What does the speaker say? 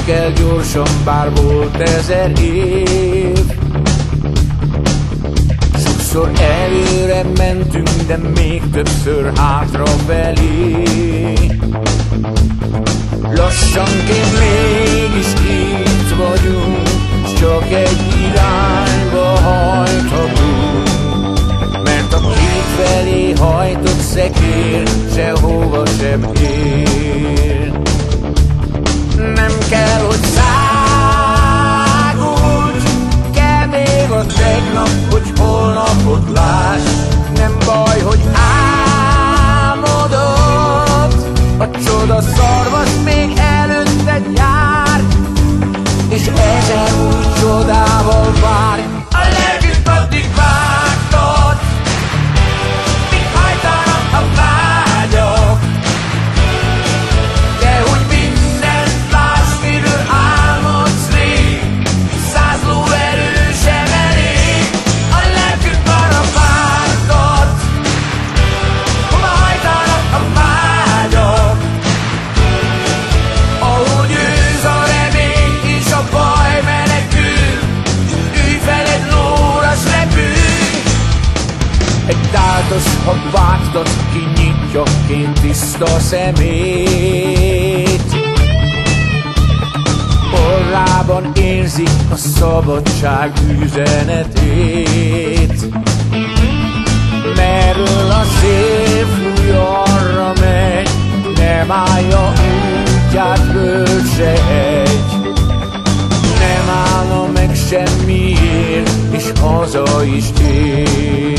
kell gyorsan, bár volt 1000 év. Sokszor előre mentünk, de még többször hátrafelé. Lassanként mégis itt vagyunk, s csak egy irányba hajthatunk. Mert a kétfelé hajtott szekér sehova sem ér. Nem kell, hogy szágulj, kell még a tegnap, hogy holnapot láss. Nem baj, hogy álmodod, a csoda szarvas még előtted jár, és ezer új csodával vár. A lelküt addig vágtad, míg hajtanak a vágyak, de hogy mindent láss, miről álmodsz rég, 100 lóerő sem elég. A lelküt arra vágtad, hova hajtanak a vágyak, ahogy őz a remény és a baj menekül, ülj feled lóra, s repülj. Egy táltos, ha vágtat, kinyitja ként tiszta szemét. Orrában érzi a szabadság üzenetét. Merről a szél fúj, arra megy, nem állja útját föld se egy. Nem állna meg semmiért, és haza is tér.